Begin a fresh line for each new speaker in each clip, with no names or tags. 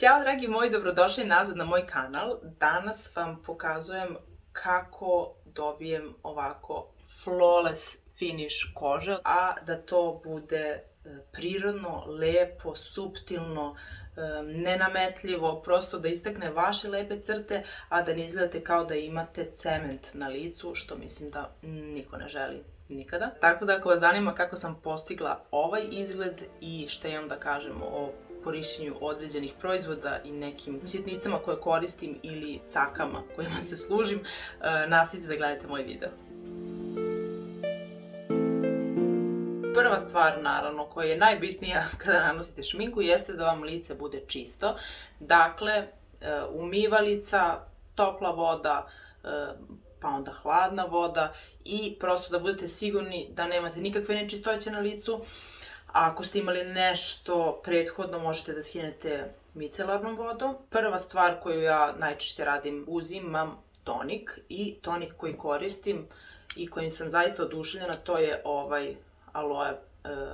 Ćao dragi moji, dobrodošli nazad na moj kanal. Danas vam pokazujem kako dobijem ovako flawless finish kože, a da to bude prirodno, lepo, suptilno, nenametljivo, prosto da istakne vaše lepe crte, a da ne izgledate kao da imate cement na licu, što mislim da niko ne želi nikada. Tako da ako vas zanima kako sam postigla ovaj izgled i šta imam da kažem o korišćenju određenih proizvoda i nekim sitnicama koje koristim ili cakama kojima se služim, nastavite da gledate moj video. Prva stvar, naravno, koja je najbitnija kada nanosite šminku, jeste da vam lice bude čisto. Dakle, umivalica, topla voda, pa onda hladna voda i prosto da budete sigurni da nemate nikakve nečistoće na licu. A ako ste imali nešto prethodno, možete da skinete micelarnom vodom. Prva stvar koju ja najčešće radim, uzimam tonik i tonik koji koristim i kojim sam zaista oduševljena, to je ovaj Aloe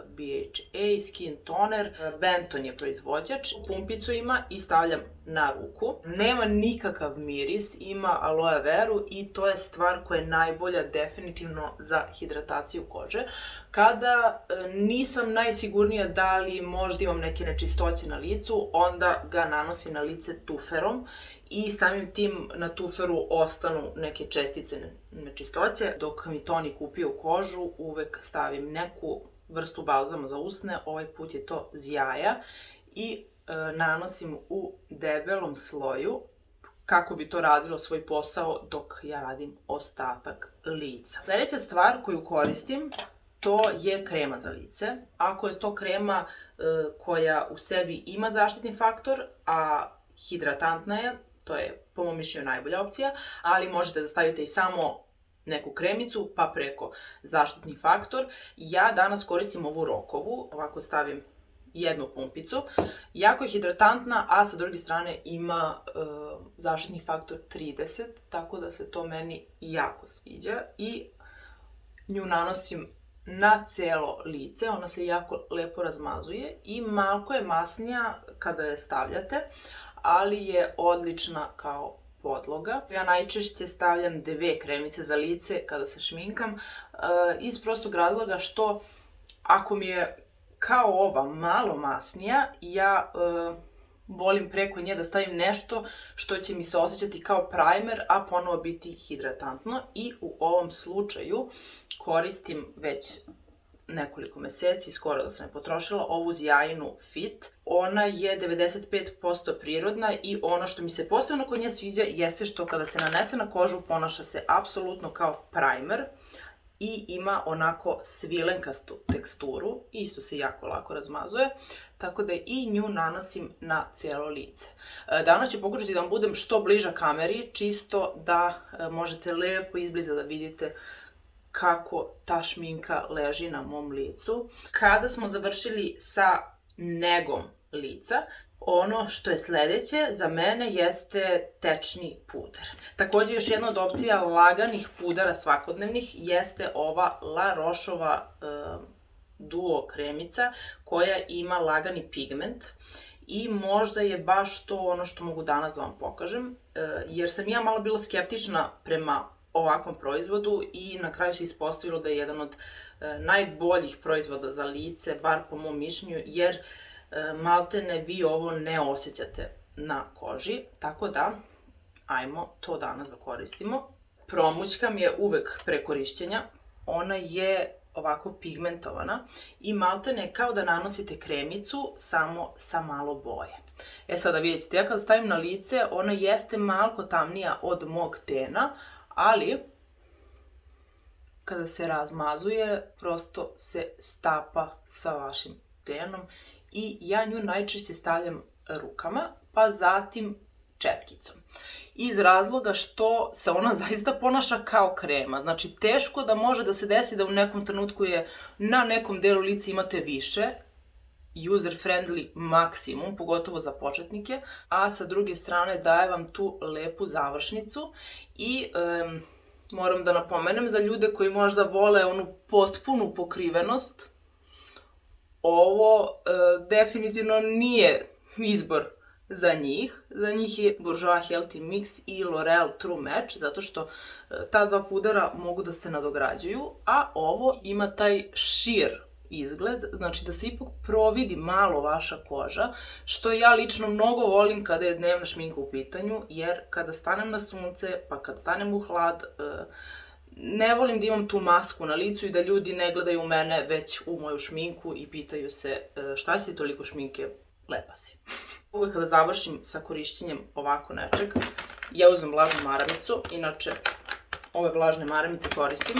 BHA Skin Toner. Benton je proizvođač, pumpicu ima i stavljam na ruku. Nema nikakav miris, ima aloe veru i to je stvar koja je najbolja definitivno za hidrataciju kože. Kada nisam najsigurnija da li možda imam neke nečistoće na licu, onda ga nanosim na lice tuferom i samim tim na tuferu ostanu neke čestice nečistoće. Dok mi tonik upije u kožu, uvek stavim neku vrstu balzama za usne, ovaj put je to Zjaja i nanosim u debelom sloju kako bi to radilo svoj posao dok ja radim ostatak lica. Sljedeća stvar koju koristim, to je krema za lice. Ako je to krema koja u sebi ima zaštitni faktor, a hidratantna je, to je po mom mišljenju najbolja opcija, ali možete da stavite i samo neku kremicu, pa preko zaštitni faktor. Ja danas koristim ovu Rokovu, ovako stavim jednu pumpicu. Jako je hidratantna, a sa druge strane ima zaštitni faktor 30, tako da se to meni jako sviđa. I nju nanosim na celo lice, ona se jako lepo razmazuje i malko je masnija kada je stavljate, ali je odlična kao podloga. Ja najčešće stavljam 2 kremice za lice kada se šminkam, iz prostog razloga što ako mi je kao ova malo masnija, ja volim preko nje da stavim nešto što će mi se osjećati kao primer, a ponovo biti hidratantno. I u ovom slučaju koristim već nekoliko meseci, skoro da sam je potrošila, ovu Zjajinu Fit. Ona je 95% prirodna i ono što mi se posebno kod nje sviđa jeste što kada se nanese na kožu ponaša se apsolutno kao primer i ima onako svilenkastu teksturu, isto se jako lako razmazuje, tako da i nju nanosim na cijelo lice. Danas ću pokušati da vam budem što bliža kameri, čisto da možete lepo izbliza da vidite kako ta šminka leži na mom licu. Kada smo završili sa negom lica, ono što je sledeće za mene jeste tečni puder. Također još jedna od opcija laganih pudara svakodnevnih jeste ova La Rocheova Duo kremica koja ima lagani pigment. I možda je baš to ono što mogu danas da vam pokažem, jer sam ja malo bila skeptična prema ovakvom proizvodu i na kraju se ispostavilo da je jedan od najboljih proizvoda za lice, bar po mom mišljenju, jer maltene vi ovo ne osjećate na koži, tako da ajmo to danas da koristimo. Promućkam je uvek pre korišćenja, ona je ovako pigmentovana i maltene kao da nanosite kremicu, samo sa malo boje. E sada vidjet ćete, ja kada stavim na lice, ona jeste malko tamnija od mog tena, ali kada se razmazuje, prosto se stapa sa vašim tenom i ja nju najčešće stavljam rukama, pa zatim četkicom. Iz razloga što se ona zaista ponaša kao krema. Znači, teško da može da se desi da u nekom trenutku je na nekom delu lica imate više, user friendly maksimum, pogotovo za početnike, a sa druge strane daje vam tu lepu završnicu i moram da napomenem za ljude koji možda vole onu potpunu pokrivenost, ovo definitivno nije izbor za njih. Za njih je Bourjois Healthy Mix i L'Oreal True Match, zato što ta dva pudara mogu da se nadograđuju, a ovo ima taj sheer izgled, znači da se ipak providi malo vaša koža, što ja lično mnogo volim kada je dnevna šminka u pitanju, jer kada stanem na sunce, pa kad stanem u hlad, ne volim da imam tu masku na licu i da ljudi ne gledaju u mene, već u moju šminku i pitaju se šta si toliko šminke, lepa si. Uvijek kada završim sa korišćenjem ovako nečeg, ja uzmem vlažnu maramicu, inače ove vlažne maramice koristim.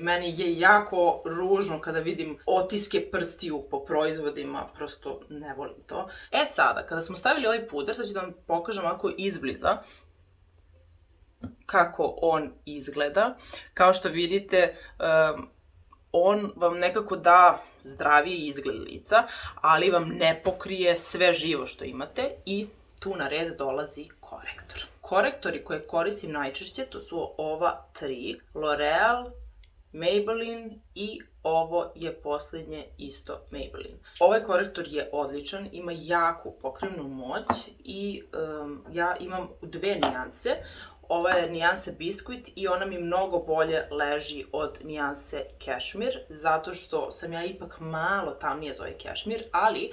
Meni je jako ružno kada vidim otiske prstiju po proizvodima, prosto ne volim to. E sada, kada smo stavili ovaj puder, sad ću da vam pokažem ovako izbliza kako on izgleda. Kao što vidite, on vam nekako da zdraviji izgled lica, ali vam ne pokrije sve živo što imate i tu na red dolazi korektor. Korektori koje koristim najčešće, to su ova tri, L'Oreal, Maybelline i ovo je posljednje isto Maybelline. Ovaj korektor je odličan, ima jaku pokrivnu moć i ja imam dve nijanse. Ova je nijanse Biskuit i ona mi mnogo bolje leži od nijanse Cashmere, zato što sam ja ipak malo tamnije za ovaj Cashmere, ali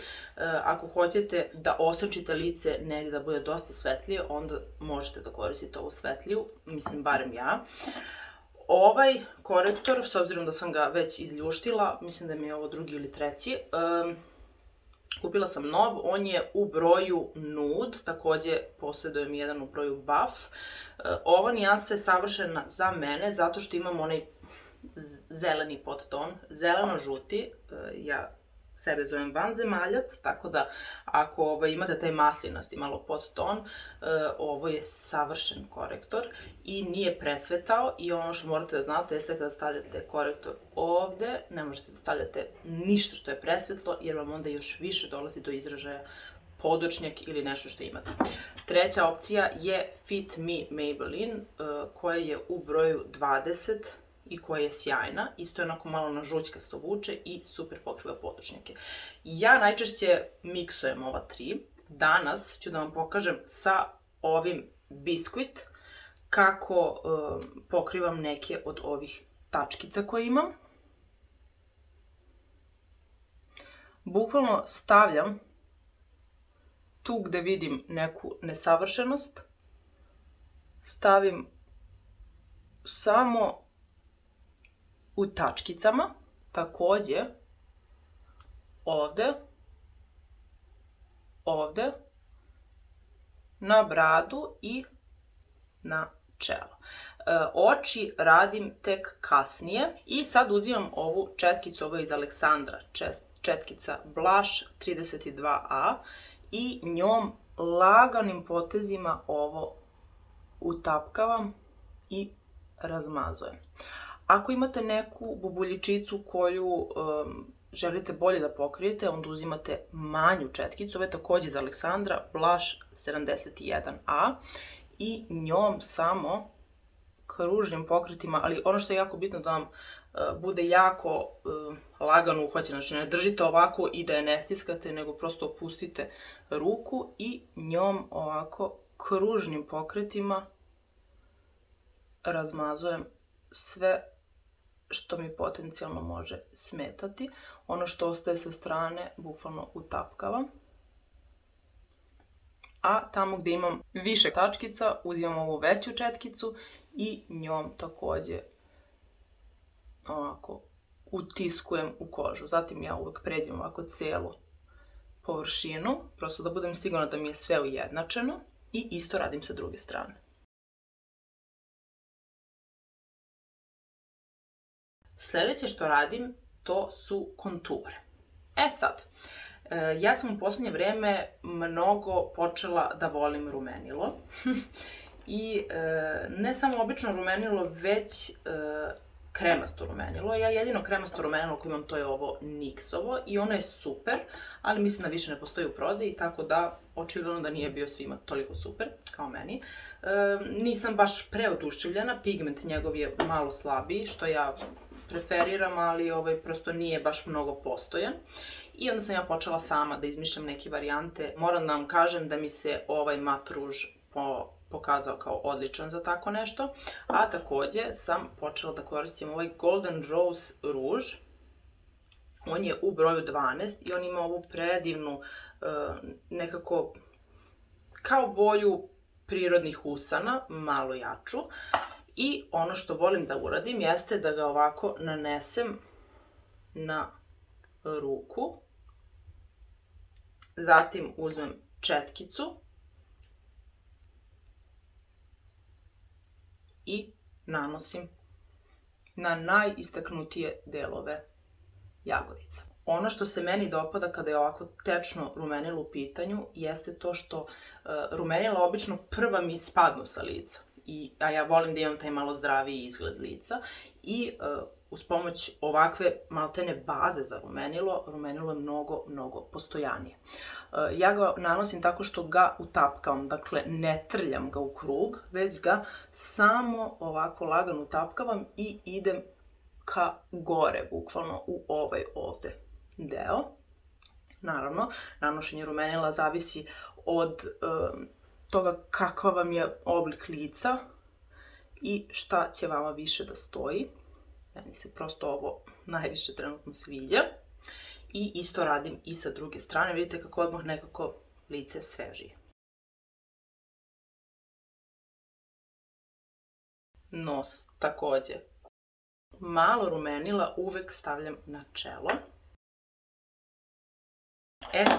ako hoćete da osvetlite lice negdje da bude dosta svetlije, onda možete da koristite ovu svetliju, mislim barem ja. Ovaj korektor, s obzirom da sam ga već izljuštila, mislim da mi je ovo drugi ili treći, kupila sam nov, on je u broju Nude, također posjedujem jedan u broju Buff. Ova nijansa je savršena za mene zato što imam onaj zeleni podton, zeleno-žuti, ja sebe zovem vanzemaljac, tako da ako imate taj maslinasti malo podton, ovo je savršen korektor i nije presvetao i ono što morate da znate jeste kada stavljate korektor ovde, ne možete da stavljate ništa što je presvetlo jer vam onda još više dolazi do izražaja podočnjak ili nešto što imate. Treća opcija je Fit Me Maybelline koja je u broju 20 i koja je sjajna, isto je onako malo na žućkasto vuče i super pokriva podočnjake. Ja najčešće miksujem ova tri. Danas ću da vam pokažem sa ovim Biskuit kako pokrivam neke od ovih tačkica koje imam. Bukvalno stavljam tu gde vidim neku nesavršenost, stavim samo u tačkicama, također ovde, ovde, na bradu i na čelo. Oči radim tek kasnije i sad uzimam ovu četkicu, ovo je iz Aleksandra, četkica Blush 32A i njom laganim potezima ovo utapkavam i razmazujem. Ako imate neku bubuljičicu koju želite bolje da pokrijete, onda uzimate manju četkicu, ovo je također iz Aleksandra, Blush 71A i njom samo kružnim pokretima, ali ono što je jako bitno da vam bude jako lagano uhvaćeno, znači ne držite ovako i da je ne stiskate, nego prosto opustite ruku i njom ovako kružnim pokretima razmazujem sve što mi potencijalno može smetati. Ono što ostaje sa strane bukvalno utapkavam. A tamo gdje imam više tačkica uzimam ovu veću četkicu i njom također ovako utiskujem u kožu. Zatim ja uvijek pređem ovako cijelu površinu, prosto da budem sigurna da mi je sve ujednačeno i isto radim sa druge strane. Sljedeće što radim to su konture. E sad, ja sam u posljednje vrijeme mnogo počela da volim rumenilo i ne samo obično rumenilo, već kremasto rumenilo. Ja jedino kremasto rumenilo koje imam to je ovo NYX-ovo i ono je super, ali mislim da više ne postoji u prodaji, tako da očigledno da nije bio svima toliko super kao meni. Nisam baš preoduševljena, pigment njegov je malo slabiji, što ja preferiram, ali prosto nije baš mnogo postojan. I onda sam ja počela sama da izmišljam neke varijante. Moram da vam kažem da mi se ovaj mat ruž pokazao kao odličan za tako nešto. A takođe sam počela da koristim ovaj Golden Rose ruž. On je u broju 12 i on ima ovu predivnu, nekako kao boju prirodnih usana, malo jaču. I ono što volim da uradim jeste da ga ovako nanesem na ruku. Zatim uzmem četkicu i nanosim na najistaknutije delove jagodica. Ono što se meni dopada kada je ovako tečno rumenilo u pitanju jeste to što rumenila obično prva mi spadnu sa lica. A ja volim da imam taj malo zdraviji izgled lica i uz pomoć ovakve maltene baze za rumenilo, rumenilo je mnogo postojanije. Ja ga nanosim tako što ga utapkavam, dakle ne trljam ga u krug, već ga samo ovako lagano utapkavam i idem ka gore, bukvalno u ovaj ovde deo. Naravno, nanošenje rumenila zavisi od toga kakav vam je oblik lica i šta će vama više da stoji. Meni se prosto ovo najviše trenutno sviđa. I isto radim i sa druge strane. Vidite kako odmah nekako lice svežije. Nos takođe. Malo rumenila uvek stavljam na čelo.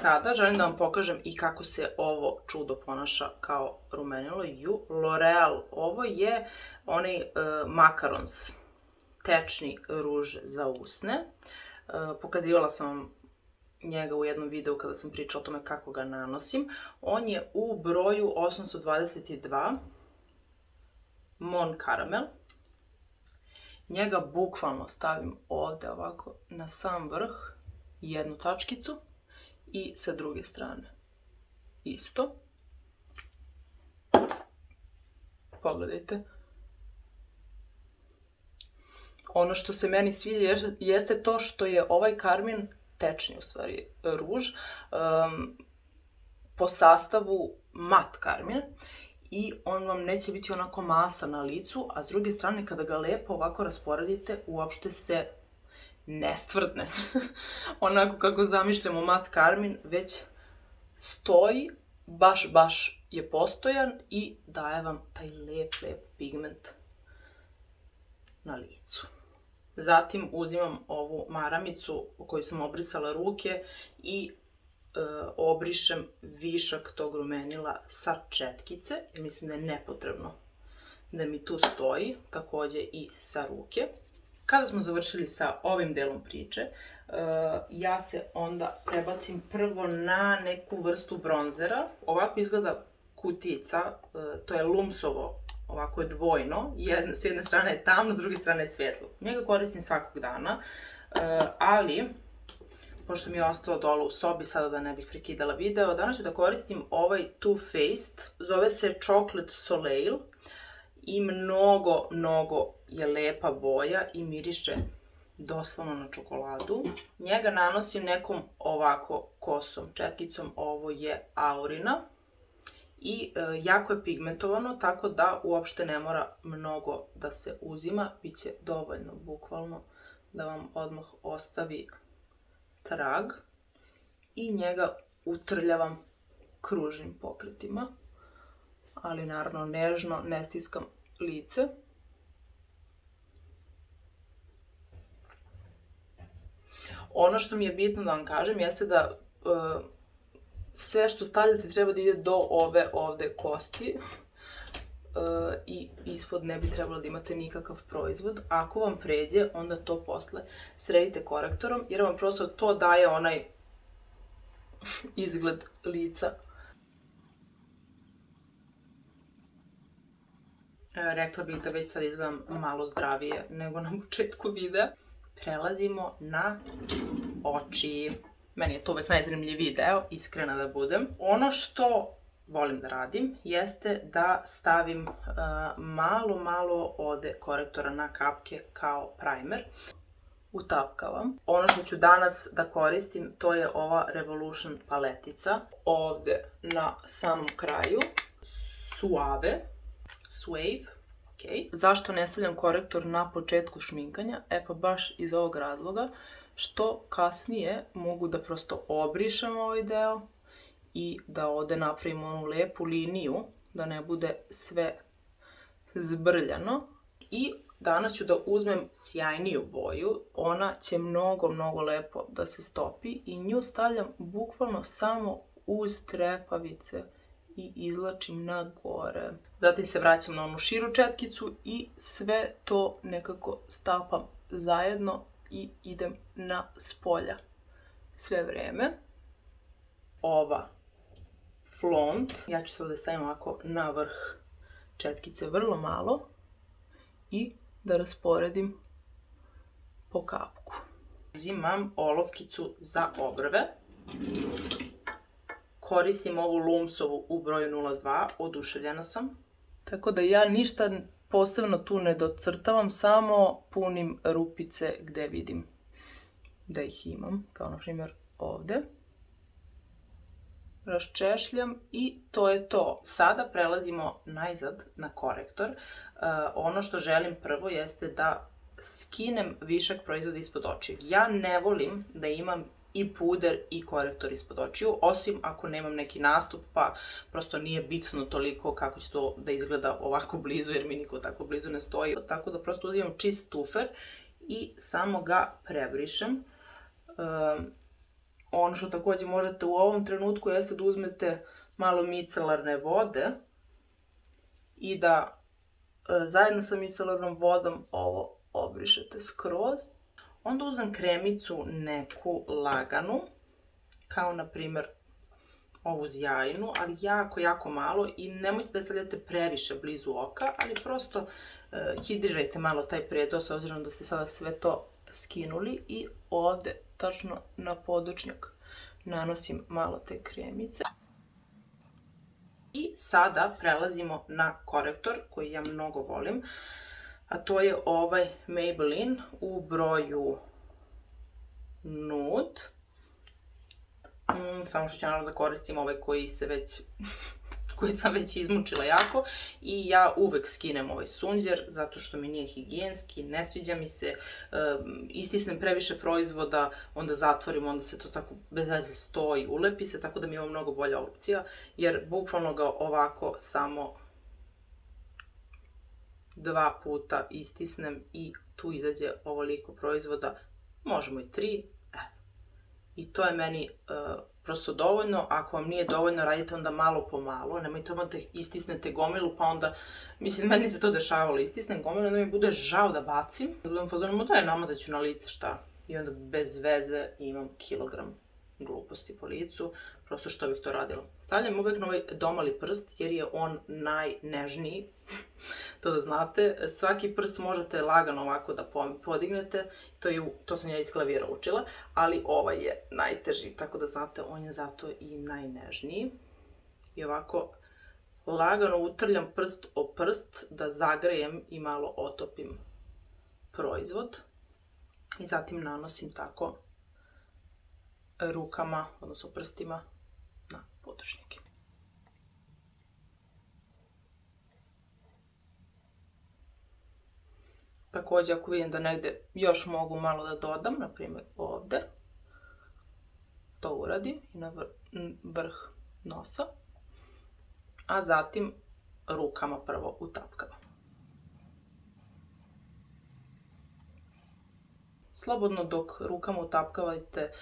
Sada želim da vam pokažem i kako se ovo čudo ponaša kao rumenilo. L'Oreal. Ovo je onaj Macarons tečni ruž za usne. Pokazivala sam vam njega u jednom videu kada sam pričala o tome kako ga nanosim. On je u broju 822 Mon Caramel. Njega bukvalno stavim ovde ovako na sam vrh, jednu tačkicu i sa druge strane isto. Pogledajte. Ono što se meni sviđa jeste to što je ovaj karmin, tečni u stvari ruž, po sastavu mat karmin i on vam neće biti onako masa na licu, a s druge strane kada ga lepo ovako rasporedite uopšte se ne stvrdne. Onako kako zamišljamo mat karmin, već stoji, baš je postojan i daje vam taj lep pigment na licu. Zatim uzimam ovu maramicu u kojoj sam obrisala ruke i obrišem višak tog rumenila sa četkice, jer mislim da je nepotrebno da mi tu stoji, takođe i sa ruke. Kada smo završili sa ovim delom priče, ja se onda prebacim prvo na neku vrstu bronzera. Ovako izgleda kutijica, to je Lumsovo, ovako je dvojno, s jedne strane je tamno, s druge strane je svetlo. Njega koristim svakog dana, ali, pošto mi je ostao dole u sobi, sada da ne bih prekidala video, danas ću da koristim ovaj Too Faced, zove se Chocolate Soleil i mnogo je lepa boja i miriše doslovno na čokoladu. Njega nanosim nekom ovako kosom četkicom, ovo je Aurina. I jako je pigmentovano, tako da uopšte ne mora mnogo da se uzima. Biće dovoljno, bukvalno, da vam odmah ostavi trag. I njega utrljavam kružnim pokretima. Ali naravno nežno, ne stiskam lice. Ono što mi je bitno da vam kažem jeste da sve što stavljate treba da ide do ove ovde kosti i ispod ne bi trebalo da imate nikakav proizvod. Ako vam pređe, onda to posle sredite korektorom, jer vam prosto to daje onaj izgled lica. Rekla bih da već sad izgledam malo zdravije nego na početku videa. Prelazimo na oči. Meni je to uvek najzanimljiviji deo, iskrena da budem. Ono što volim da radim jeste da stavim malo ode korektora na kapke kao primer. utapkavam. Ono što ću danas da koristim, to je ova Revolution paletica. Ovde na samom kraju, Suave, okay. Zašto ne stavljam korektor na početku šminkanja? E pa baš iz ovog razloga, što kasnije mogu da prosto obrišem ovaj deo i da ovde napravim onu lepu liniju, da ne bude sve zbrljano. I danas ću da uzmem sjajniju boju, ona će mnogo lepo da se stopi i nju stavljam bukvalno samo uz trepavice i izvlačim na gore. Zatim se vraćam na onu širu četkicu i sve to nekako stapam zajedno i idem na spolja sve vreme. Ova flont, ja ću se ovdje stavim ovako na vrh četkice vrlo malo i da rasporedim po kapku. Uzimam olovkicu za obrve. Koristim ovu Lumsovu u broju 02, oduševljena sam. Tako da ja ništa posebno tu ne docrtavam, samo punim rupice gde vidim da ih imam, kao na primjer ovde. Raščešljam i to je to. Sada prelazimo najzad na korektor. Ono što želim prvo jeste da skinem višak proizvoda ispod očiju. Ja ne volim da imam i puder i korektor ispod očiju, osim ako nemam neki nastup, pa prosto nije bitno toliko kako će to da izgleda ovako blizu, jer mi niko tako blizu ne stoji. Tako da prosto uzimam čist tufer i samo ga prebrišem. Ono što također možete u ovom trenutku jeste da uzmete malo micelarne vode i da zajedno sa micelarnom vodom ovo obrišete skroz. Onda uzmem kremicu neku laganu, kao na primjer ovu zjajnu, ali jako malo i nemojte da stavljate previše blizu oka, ali prosto hidrirajte malo taj predeo s obzirom da ste sada sve to skinuli i ovde tačno na podočnjak nanosim malo te kremice. I sada prelazimo na korektor koji ja mnogo volim, a to je ovaj Maybelline u broju Nude. Samo što ću naravno da koristim ovaj koji sam već izmučila jako i ja uvek skinem ovaj sunđer zato što mi nije higijenski, ne sviđa mi se, istisnem previše proizvoda, onda zatvorim, onda se to tako bez veze stoji, ulepi se, tako da mi je ovo mnogo bolja opcija, jer bukvalno ga ovako samo 2 puta istisnem i tu izađe ovoliko proizvoda, možemo i 3, i to je meni prosto dovoljno. Ako vam nije dovoljno, radite onda malo po malo, nemojte onda istisnete gomilu, pa onda, mislim, meni se to dešavalo, istisnem gomilu, onda mi bude žao da bacim, da budem fazonu, da je namazat ću na lice, šta, i onda bez veze imam kilogram gluposti po licu, prosto što bih to radila. Stavljam uvek na ovaj domali prst jer je on najnežniji, to da znate. Svaki prst možete lagano ovako da podignete, to sam ja iz klavira učila, ali ovaj je najteži, tako da znate, on je zato i najnežniji. I ovako lagano utrljam prst o prst da zagrejem i malo otopim proizvod i zatim nanosim tako rukama, odnosno prstima, na podočnjake. Također, ako vidim da negde još mogu malo da dodam, na primjer ovde, to uradim i na vrh nosa, a zatim rukama prvo utapkavam. Slobodno dok rukama utapkavajte,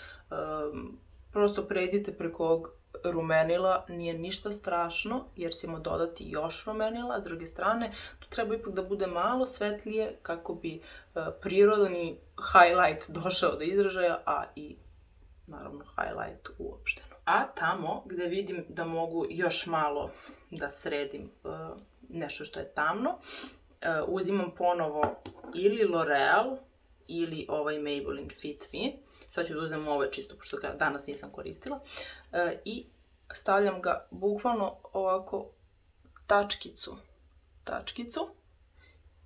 prosto pređite preko ovog rumenila, nije ništa strašno jer ćemo dodati još rumenila. S druge strane, tu treba ipak da bude malo svetlije kako bi prirodni highlight došao do izražaja, a i naravno highlight uopšteno. A tamo gde vidim da mogu još malo da sredim nešto što je tamno, uzimam ponovo ili L'Oreal ili ovaj Maybelline Fit Me. Sad ću da uzem ovaj čisto, pošto ga danas nisam koristila. I stavljam ga bukvalno ovako tačkicu.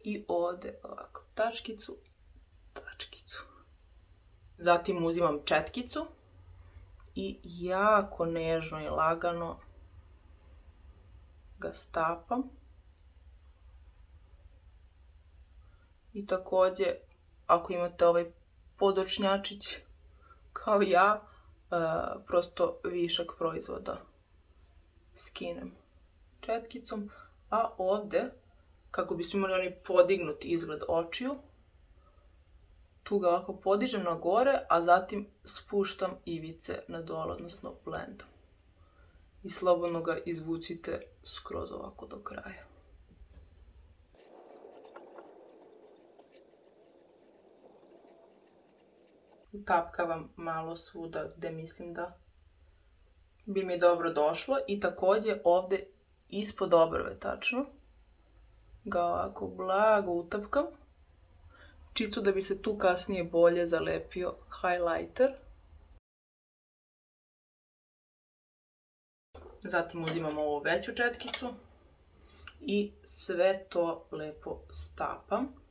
I ovde ovako tačkicu. Zatim uzimam četkicu i jako nežno i lagano ga stapam. I takođe, ako imate ovaj podočnjačić kao ja, prosto višak proizvoda skinem četkicom, a ovde, kako bismo imali onaj podignuti izgled očiju, tu ga ovako podižem na gore, a zatim spuštam ivice na dole, odnosno blendam. I slobodno ga izvucite skroz ovako do kraja. Utapkavam malo svuda gde mislim da bi mi dobro došlo i takođe ovde ispod obrve tačno ga ovako blago utapkam, čisto da bi se tu kasnije bolje zalepio highlighter. Zatim uzimam ovu veću četkicu i sve to lepo stapam.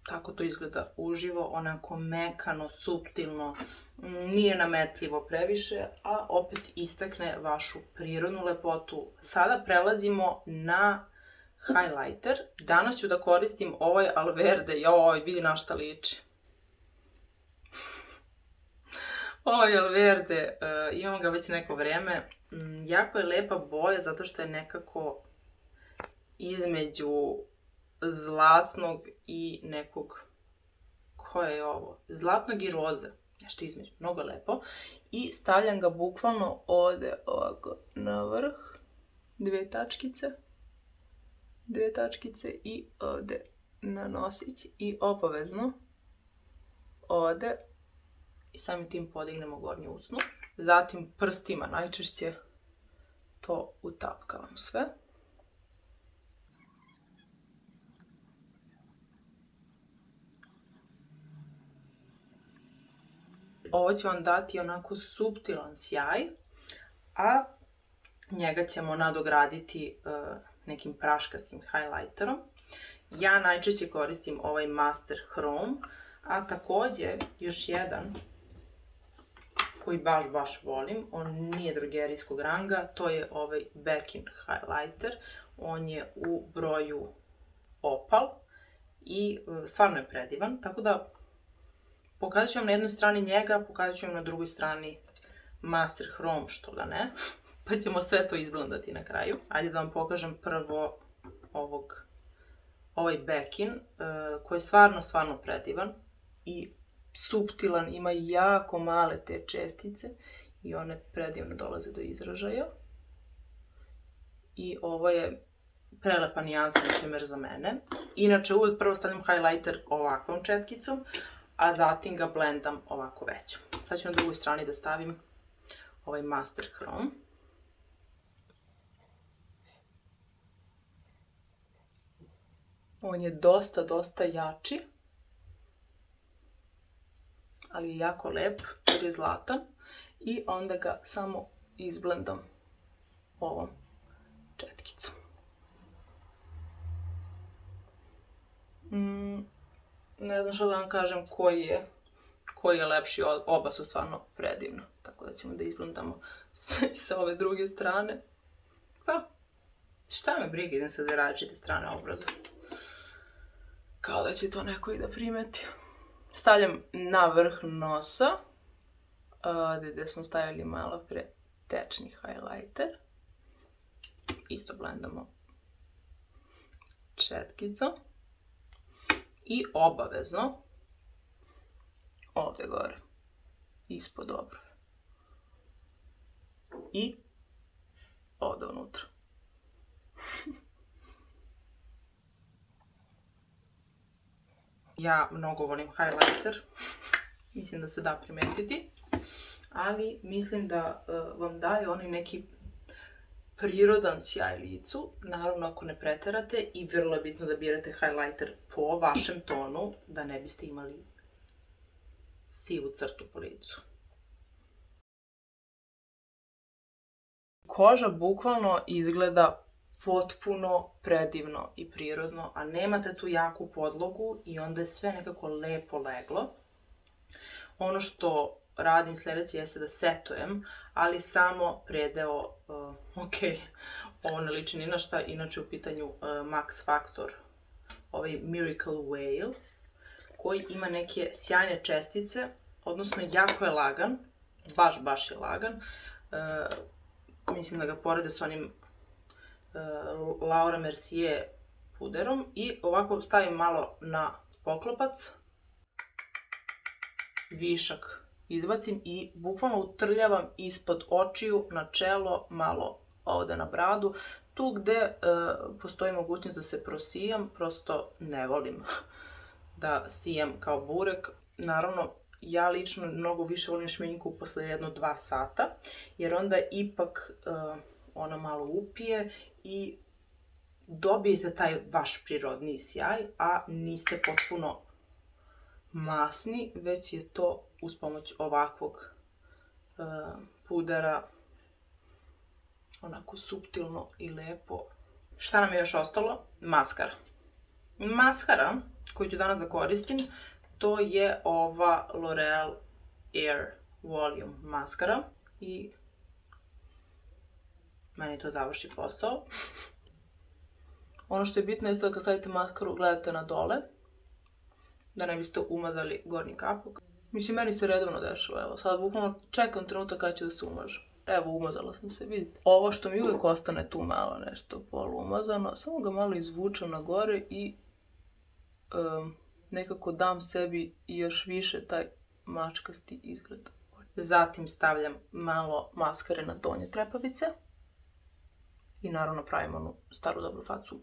Tako to izgleda uživo, onako mekano, suptilno, nije nametljivo previše, a opet istakne vašu prirodnu lepotu. Sada prelazimo na highlighter. Danas ću da koristim ovaj Alverde, vidi na šta liči. Ovaj Alverde, imam ga već neko vreme, jako je lepa boja zato što je nekako između zlatnog i nekog, koje je ovo? Zlatnog i roze, nešto između, mnogo lepo. I stavljam ga bukvalno ovde ovako na vrh, dve tačkice i ovde na nosić i obavezno ovde i samim tim podignemo gornju usnu. Zatim prstima najčešće to utapkavam sve. Ovo će vam dati onako suptilan sjaj, a njega ćemo nadograditi nekim praškastim highlighterom. Ja najčešće koristim ovaj Master Chrome, a takođe još jedan koji baš volim, on nije drogerijskog ranga, to je ovaj Beckin highlighter. On je u broju Opal i stvarno je predivan, tako da pokazat ću vam na jednoj strani njega, pokazat ću vam na drugoj strani Master Chrome, što da ne, pa ćemo sve to izblendati na kraju. Ajde da vam pokažem prvo ovaj Beckin, koji je stvarno predivan i suptilan, ima jako male te čestice i one predivno dolaze do izražaja. I ovo je prelepa nijansa, na primjer, za mene. Inače, uvek prvo stavljam highlighter ovakvom četkicom, a zatim ga blendam ovako većom. Sad ću na drugoj strani da stavim ovaj Master Chrome. On je dosta jači, ali je jako lep jer je zlatan i onda ga samo izblendam ovom četkicom. Ne znam što da vam kažem koji je lepši, oba su stvarno predivna, tako da ćemo da izblendamo sa ove druge strane. Pa, šta me briga, idem sa dve različite strane obraza. Kao da će to neko i da primeti. Stavljam na vrh nosa, gde smo stavili malo pre tečni highlighter. Isto blendamo četkicom. I obavezno ovde gore, ispod obrve. I ovde unutra. Ja mnogo volim highlighter, mislim da se da primetiti, ali mislim da vam daje onaj neki prirodan sjaj licu, naravno ako ne preterate, i vrlo je bitno da birate highlighter po vašem tonu, da ne biste imali sivu crtu po licu. Koža bukvalno izgleda potpuno predivno i prirodno, a nemate tu jaku podlogu i onda je sve nekako lepo leglo. Ono što radim sljedeće jeste da setujem, ali samo predeo, ovo ne liči ni na šta, inače u pitanju Max Factor, ovaj Miracle Whale, koji ima neke sjajne čestice, odnosno jako je lagan, baš je lagan. Mislim da ga porede s onim Laura Mercier puderom i ovako stavim malo na poklopac, višak izbacim i bukvalno utrljavam ispod očiju, na čelo, malo ovde na bradu, tu gde postoji mogućnost da se prosijam, prosto ne volim da sijem kao burek. Naravno, ja lično mnogo više volim šminku posle 1-2 sata, jer onda ipak ona malo upije i dobijete taj vaš prirodni sjaj, a niste potpuno masni, već je to uz pomoć ovakvog pudera onako suptilno i lepo. Šta nam je još ostalo? Maskara. Maskara koju ću danas da koristim, to je ova L'Oreal Air Volume maskara i meni to završi posao. Ono što je bitno je da kad stavite maskaru gledate na dole, da ne biste umazali gornji kapuk. Mislim, meni se redovno dešava, evo, sad bukvalno čekam trenutak kada ću da se umažem. Evo, umazala sam se, vidite. Ovo što mi uvijek ostane tu malo nešto poluumazano, samo ga malo izvučem na gore i nekako dam sebi još više taj mačkasti izgled. Zatim stavljam malo maskare na donje trepavice i naravno pravim onu staru dobru facu.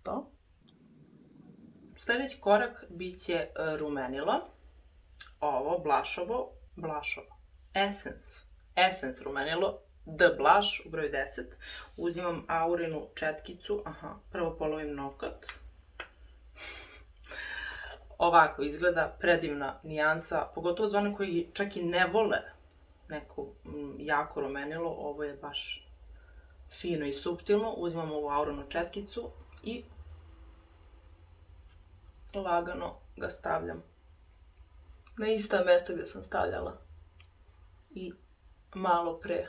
To. Sljedeći korak bit će rumenilo. Ovo, blushovo, Essence rumenilo, The Blush u broju 10. Uzimam Aurinu četkicu, prvo polovim nokat. Ovako izgleda, predivna nijansa, pogotovo za one koji čak i ne vole neko jako rumenilo, ovo je baš fino i suptilno. Uzimam ovu Aurinu četkicu i lagano ga stavljam na ista mesta gdje sam stavljala i malo pre.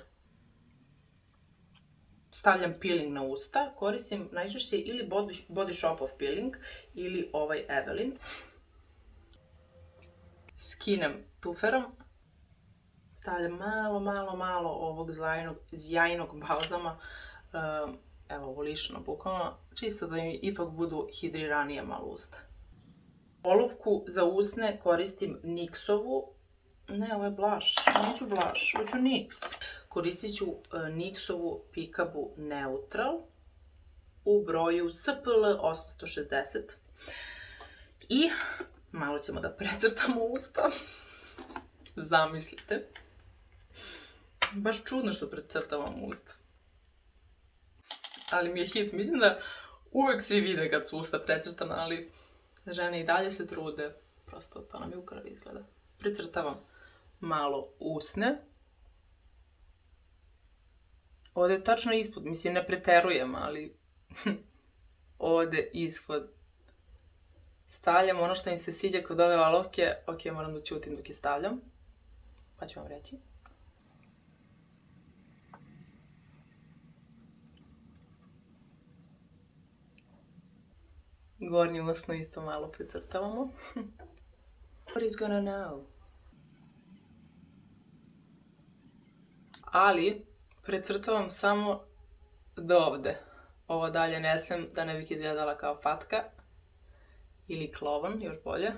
Stavljam peeling na usta, koristim najčešće ili Body Shopov peeling ili ovaj Evelyn. Skinem tuferom, stavljam malo ovog sjajnog balzama, evo ovo lično bukvalno, čisto da mi ipak budu hidriranije malo usta. Olovku za usne koristim NYX-ovu, ne, ovo je blush, neću blush, hoću NYX. Koristit ću NYX-ovu Peekaboo Neutral u broju SPL 860. I malo ćemo da precrtamo usta. Zamislite. Baš čudno što precrtavam usta. Ali mi je hit, mislim da uvek svi vide kad su usta precrtana, ali žene i dalje se trude. Prosto to nam je u krvi izgleda. Precrtavam malo usne. Ovdje je tačno ispod, mislim ne preterujem, ali ovdje ispod stavljam ono što mi se sviđa kod ove olovke. Ok, moram da ćutim dok je stavljam, pa ću vam reći. Gornju usnu isto malo precrtavamo. What is gonna know? Ali precrtavam samo do ovde. Ovo dalje ne smijem da ne bih izgledala kao patka. Ili klovan, još bolje.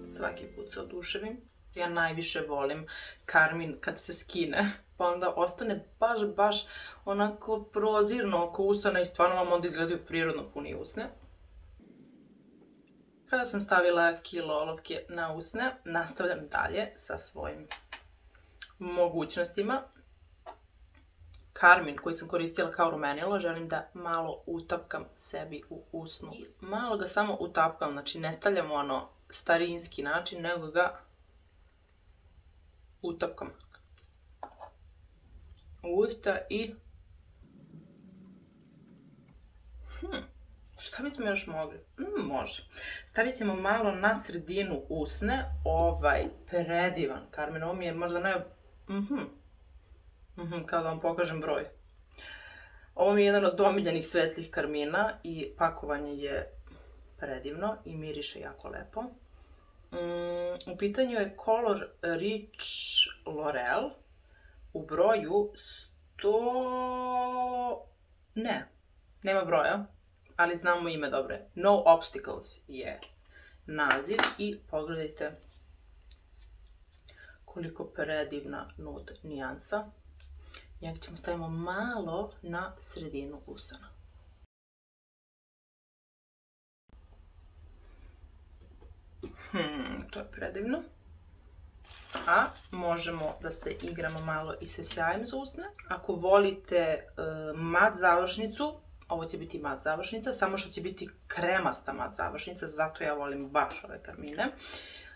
Svaki put se oduševim. Ja najviše volim karmin kad se skine, pa onda ostane baš onako prozirno oko usana i stvarno vam onda izgledaju prirodno puni usne. Kada sam stavila kilo olovke na usne, nastavljam dalje sa svojim mogućnostima. karmin koji sam koristila kao rumenilo, želim da malo utapkam sebi u usnu. Malo ga samo utapkam, znači ne stavljam ono starinski način, nego ga utapkam u usta i... Šta bismo još mogli? Može. Stavit ćemo malo na sredinu usne ovaj predivan karmin. Ovo mi je možda kao da vam pokažem broj. Ovo mi je jedan od omiljenih svetlih karmina i pakovanje je predivno i miriše jako lepo. U pitanju je Color Rich L'Oreal u broju 100... nema broja, ali znamo ime dobre. No Obstacles je naziv i pogledajte koliko predivna nude nijansa. Njega ćemo stavimo malo na sredinu usana. To je predivno. A možemo da se igramo malo i sa sjajem za usne. Ako volite mat završnicu, ovo će biti mat završnica, samo što će biti kremasta mat završnica, zato ja volim baš ove karmine,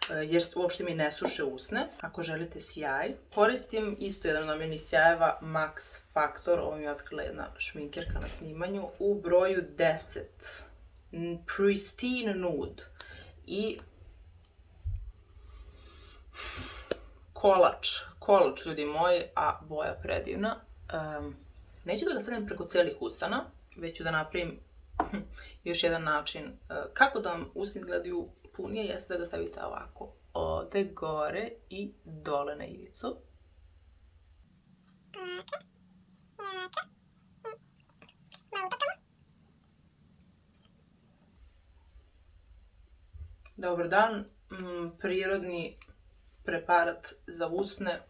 jer uopšte mi ne suše usne. Ako želite sjaj, koristim isto jedan od omiljenih sjajeva Max Factor, ovo mi je otkrila jedna šminkerka na snimanju, u broju 10. Pristine Nude. I kolač ljudi moji, a boja predivna. Neću da ga stavljam preko celih usana, već ću da napravim još jedan način kako da vam usni izgledaju punije, jeste da ga stavite ovako ovde gore i dole na ivicu. Dobar dan, prirodni preparat za usne.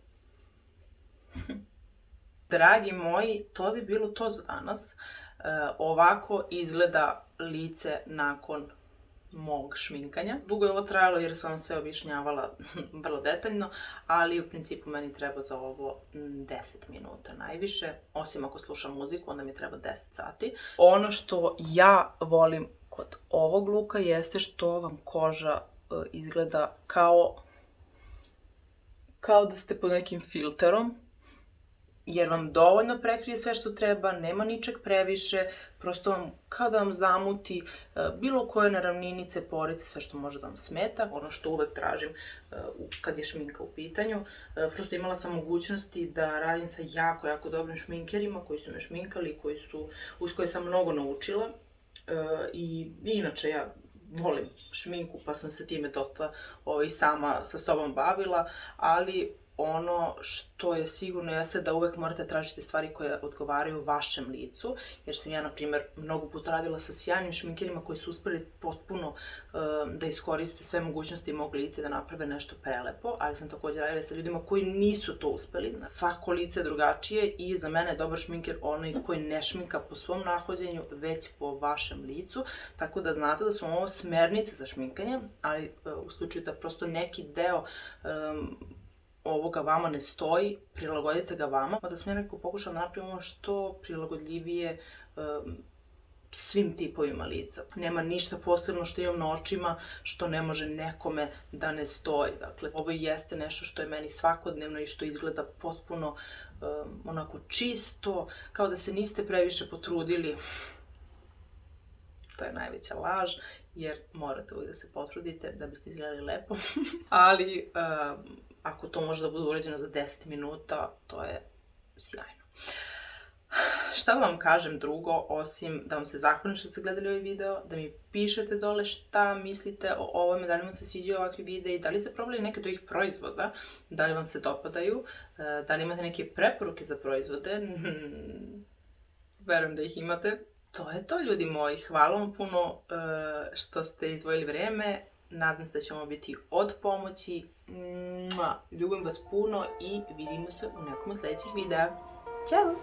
Dragi moji, to bi bilo to za danas. Ovako izgleda lice nakon mog šminkanja. Dugo je ovo trajalo jer sam vam sve objašnjavala vrlo detaljno, ali u principu meni treba za ovo 10 minuta najviše. Osim ako slušam muziku, onda mi treba 10 sati. Ono što ja volim kod ovog luka jeste što vam koža izgleda kao da ste pod nekim filterom, jer vam dovoljno prekrije sve što treba, nema ničeg previše, prosto vam kao da vam zamuti bilo koje neravninice, porice, sve što može da vam smeta. Ono što uvek tražim kad je šminka u pitanju. Prosto imala sam mogućnosti da radim sa jako dobrim šminkerima koji su me šminkali, uz koje sam mnogo naučila. I inače ja volim šminku pa sam se time dosta sama sa sobom bavila, ali ono što je sigurno jeste da uvek morate tražiti stvari koje odgovaraju vašem licu, jer sam ja, na primjer, mnogo puta radila sa sjajnim šminkerima koji su uspeli potpuno da iskoriste sve mogućnosti mog lica i da naprave nešto prelepo, ali sam također radila sa ljudima koji nisu to uspeli. Svako lice je drugačije i za mene je dobar šminker onaj koji ne šminka po svom nahođenju, već po vašem licu, tako da znate da su ovo smernice za šminkanje, ali u slučaju da prosto neki deo ovoga vama ne stoji, prilagodite ga vama. Da sam ja nekako pokušala napraviti ono što prilagodljivije svim tipovima lica. Nema ništa posebno što imam na očima što ne može nekome da ne stoji. Dakle, ovo jeste nešto što je meni svakodnevno i što izgleda potpuno onako čisto, kao da se niste previše potrudili. To je najveća laž, jer morate uvijek da se potrudite da biste izgledali lepo. Ali ako to može da bude urađeno za 10 minuta, to je sjajno. Šta da vam kažem drugo, osim da vam se zahvalim što ste gledali ovaj video, da mi pišete dole šta mislite o ovome, da li vam se sviđaju ovakvi videi, da li ste probali neke od ovih proizvoda, da li vam se dopadaju, da li imate neke preporuke za proizvode, verujem da ih imate. To je to, ljudi moji, hvala vam puno što ste izdvojili vreme, nadam se da ćemo biti od pomoći, ljubim vas puno i vidimo se u nekom od sljedećih videa. Ćao!